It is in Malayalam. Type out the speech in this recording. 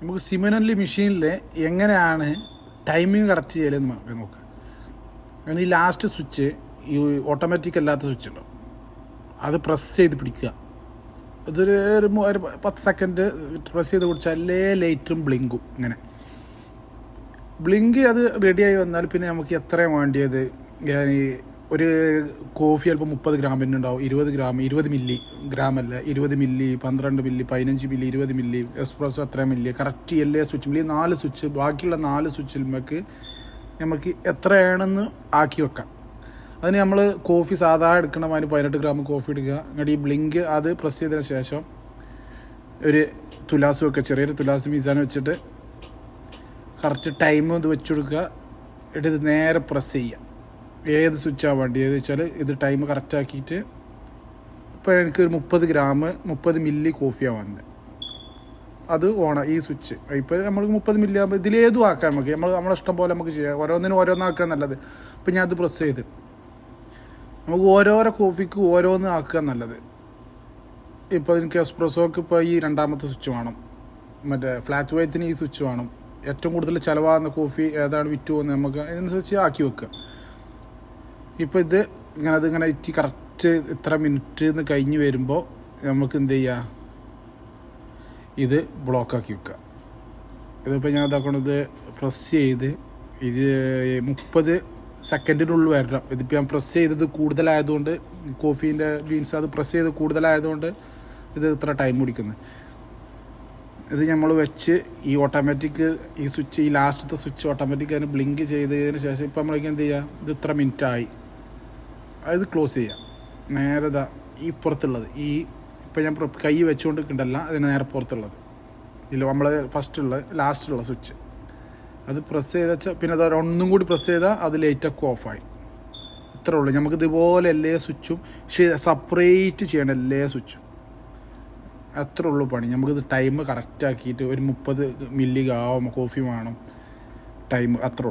നമുക്ക് സിമിലർലി മെഷീനിൽ എങ്ങനെയാണ് ടൈമിങ് കറക്റ്റ് ചെയ്യലെന്ന് നോക്കാം. അങ്ങനെ ഈ ലാസ്റ്റ് സ്വിച്ച്, ഈ ഓട്ടോമാറ്റിക് അല്ലാത്ത സ്വിച്ച് ഉണ്ടാവും, അത് പ്രസ് ചെയ്ത് പിടിക്കുക. ഇതൊരു 10 സെക്കൻഡ് പ്രസ് ചെയ്ത് പിടിച്ചാലേ ലൈറ്റും ബ്ലിങ്കും. ഇങ്ങനെ ബ്ലിങ്ക് അത് റെഡിയായി വന്നാൽ പിന്നെ നമുക്ക് എത്രയാണ് വേണ്ടിയത്. ഒരു കോഫി ചിലപ്പോൾ 30 ഗ്രാമിൻ്റെ ഉണ്ടാവും, 20 ഗ്രാം, 20 മില്ലി ഗ്രാമല്ല, 20 milli, 12 milli, 15 milli, 20 milli, espresso അത്ര മില്ലി, കറക്റ്റ് എല്ലാ സ്വിച്ചും, ഈ 4 സ്വിച്ച്, ബാക്കിയുള്ള 4 സ്വിച്ചിൽ നമുക്ക് എത്രയാണെന്ന് ആക്കി വെക്കാം. അതിന് നമ്മൾ കോഫി സാധാരണ എടുക്കണം, അതിന് 18 ഗ്രാം കോഫി എടുക്കുക. എന്നിട്ട് ഈ ബ്ലിങ്ക് അത് പ്രസ് ചെയ്തതിന് ശേഷം ഒരു തുലാസ് വെക്കുക, ചെറിയൊരു തുലാസ് മീസാൻ വെച്ചിട്ട് കറക്റ്റ് ടൈം ഇത് വെച്ച് കൊടുക്കുക. എന്നിട്ട് ഇത് നേരെ പ്രസ് ചെയ്യുക. ഏത് സ്വിച്ചാണ് വേണ്ടി ഏത് വെച്ചാൽ ഇത് ടൈം കറക്റ്റ് ആക്കിയിട്ട്, ഇപ്പോൾ എനിക്കൊരു 30 ഗ്രാം 30 മില്ലി കോഫിയാണ് വന്നത്, അത് ഈ സ്വിച്ച് ഇപ്പോൾ നമുക്ക് 30 മില്ലി ആകുമ്പോൾ ഇതിലേതും ആക്കാം. നമ്മളെ ഇഷ്ടം പോലെ നമുക്ക് ചെയ്യാം, ഓരോന്നിനും ഓരോന്നാക്കുക നല്ലത്. ഇപ്പം ഞാൻ അത് പ്രസ് ചെയ്ത് നമുക്ക് ഓരോരോ കോഫിക്ക് ഓരോന്ന് ആക്കുക നല്ലത്. ഇപ്പോൾ എനിക്ക് എസ്പ്രസോക്ക് ഇപ്പോൾ ഈ 2ാമത്തെ സ്വിച്ച് വേണം, മറ്റേ ഫ്ലാറ്റ് വൈറ്റിന് ഈ സ്വിച്ച് വേണം. ഏറ്റവും കൂടുതൽ ചിലവാകുന്ന കോഫി ഏതാണ് വിറ്റ് പോകുന്നത് നമുക്ക് അതിനനുസരിച്ച് ആക്കി വെക്കുക. ഇപ്പോൾ അതിങ്ങനെ ഇറ്റി കറക്റ്റ് ഇത്ര മിനിറ്റ് എന്ന് കഴിഞ്ഞ് വരുമ്പോൾ നമുക്ക് എന്ത് ചെയ്യുക, ഇത് ബ്ലോക്കാക്കി വെക്കുക. ഇതിപ്പോൾ ഞാൻ ഇതാക്കണത് പ്രസ് ചെയ്ത് ഇത് 30 സെക്കൻഡിനുള്ളിൽ വരണം. ഇതിപ്പോൾ ഞാൻ പ്രസ് ചെയ്തത് കൂടുതലായതുകൊണ്ട്, കോഫീൻ്റെ ബീൻസ് അത് പ്രസ് ചെയ്ത് കൂടുതലായതുകൊണ്ട് ഇത് ഇത്ര ടൈം പിടിക്കുന്നത്. ഇത് നമ്മൾ വെച്ച് ഈ ഓട്ടോമാറ്റിക് ഈ സ്വിച്ച്, ഈ ലാസ്റ്റത്തെ സ്വിച്ച് ഓട്ടോമാറ്റിക് അതിന് ബ്ലിങ്ക് ചെയ്തതിന് ശേഷം ഇപ്പോൾ നമ്മളേക്ക് എന്ത് ചെയ്യുക, ഇത് ഇത്ര മിനിറ്റായി, അത് ക്ലോസ് ചെയ്യുക. നേരെ ഈ പുറത്തുള്ളത്, ഈ ഇപ്പോൾ ഞാൻ കൈ വെച്ചുകൊണ്ടിരിക്കണ്ടല്ല, അതിന് നേരെ പുറത്തുള്ളത് ഇല്ല, നമ്മൾ ലാസ്റ്റുള്ള സ്വിച്ച് അത് പ്രസ് ചെയ്ത് വെച്ചാൽ പിന്നെ അത് ഒന്നും കൂടി പ്രസ് ചെയ്താൽ അത് ലൈറ്റൊക്കെ ഓഫായി. ഇത്രേ ഉള്ളൂ. നമുക്ക് ഇതുപോലെ എല്ലാ സ്വിച്ചും സെപ്പറേറ്റ് ചെയ്യണം, എല്ലാ സ്വിച്ചും. അത്രേ ഉള്ളൂ പണി. നമുക്കിത് ടൈം കറക്റ്റ് ആക്കിയിട്ട് ഒരു 30 മില്ലി കോഫി വേണം ടൈം, അത്ര